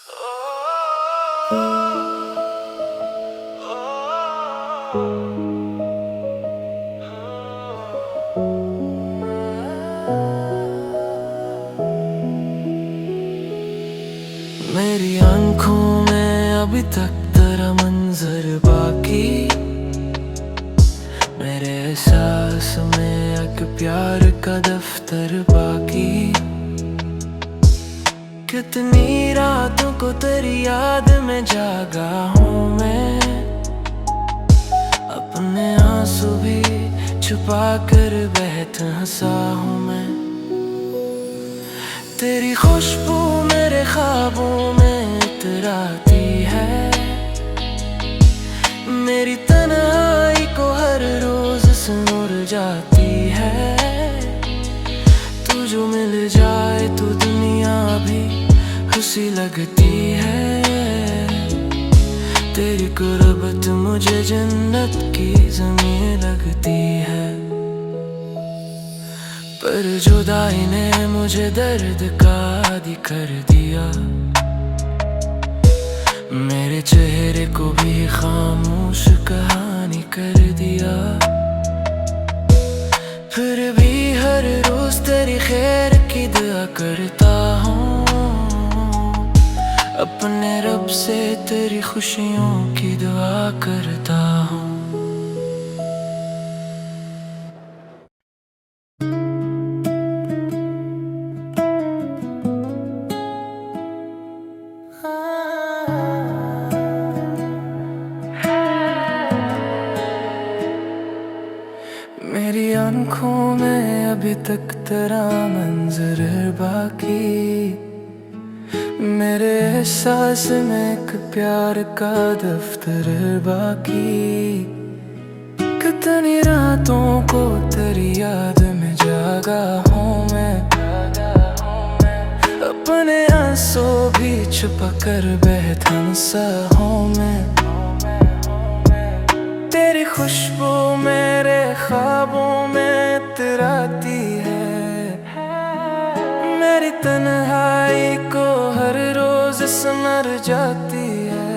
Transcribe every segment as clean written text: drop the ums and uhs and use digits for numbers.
मेरी आंखों में अभी तक तेरा मंजर बाकी, मेरे एहसास में एक प्यार का दफ्तर बाकी। कितनी रातों को तेरी याद में जागा हूँ मैं, अपने आंसू भी छुपा कर बहत हंसा हूँ मैं। तेरी खुशबू मेरे ख्वाबों में इतराती है, मेरी तन्हाई को हर रोज सुर जाती है। तू जो मिल जाए तो दुनिया भी खुशी लगती है। तेरी कुर्बत मुझे जन्नत की ज़मीं लगती है। पर जुदाई ने मुझे दर्द का आदी कर दिया, मेरे चेहरे को भी खामोश कहानी कर दिया। फिर भी हर रोज तेरी खैर की दुआ करता हूँ, अपने रब से तेरी खुशियों की दुआ करता हूँ। मेरी आंखों में अभी तक तेरा मंजर बाकी, मेरे एहसास में एक प्यार का दफ्तर बाकी। कितनी रातों को तेरी याद में जागा हूँ मैं, अपने आंसू भी छुपा कर बहत हंसा हूँ मैं। तेरी खुशबू मेरे ख्वाबों में इतराती है, मेरी तन्हाई को हर रोज संवर जाती है।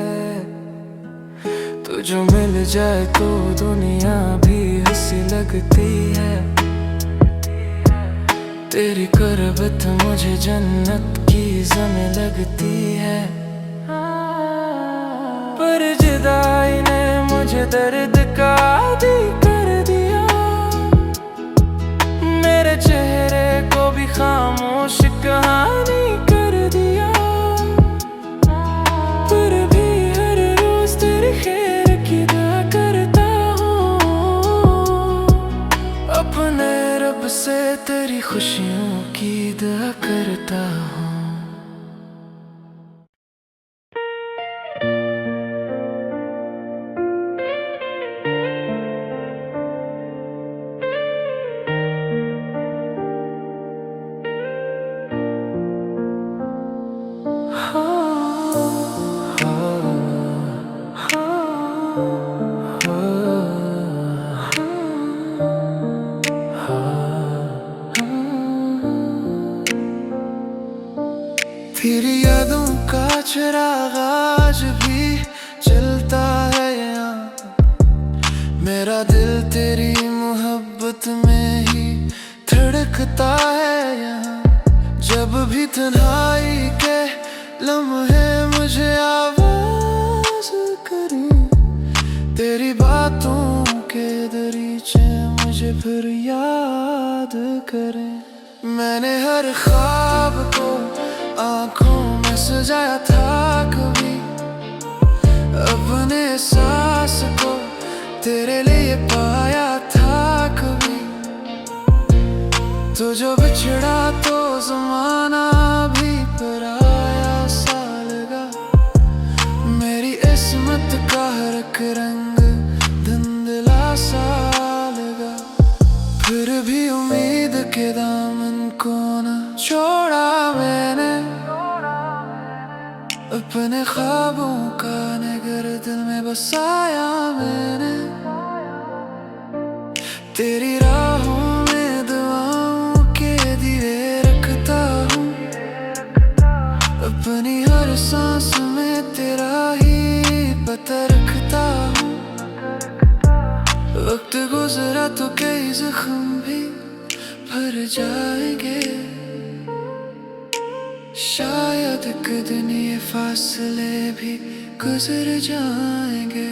तू जो मिल जाए तो दुनिया भी हंसी लगती है। तेरी कुर्बत मुझे जन्नत की ज़मीं लगती है। पर जुदाई ने मुझे दर्द का आदी कर दिया, मेरे चेहरे को भी खामोश कहानी कर दिया। पर भी हर रोज तेरी खैर की दुआ करता हूँ, अपने रब से तेरी खुशियों की दुआ करता हूँ। तेरी यादों का चिराग आज भी जलता है यहाँ, मेरा दिल तेरी मोहब्बत में ही धड़कता है यहाँ। जब भी तन्हाई के लम्हे मुझे आवाज करी, तेरी बातों के दरीचे मुझे फिर याद करें। मैंने हर ख्वाब को आँखों में सजाया था कभी, अपने सांस को तेरे लिए पाया था कभी। तो जो बिछड़ा तो ज़माना भी पराया सा लगा, मेरी इस्मत का हर एक रंग धुंधला सा लगा। फिर भी उम्मीद के दामन को न छोड़ा मैंने, अपने ख्वाबों का नगर दिल में बसाया मैंने। तेरी राहों में दुआओं के दिए रखता हूँ, अपनी हर सांस में तेरा ही पता रखता हूँ। वक्त गुजरा तो कई जख्म भी भर जाएंगे, शायद एक दिन ये फासले भी गुजर जाएंगे।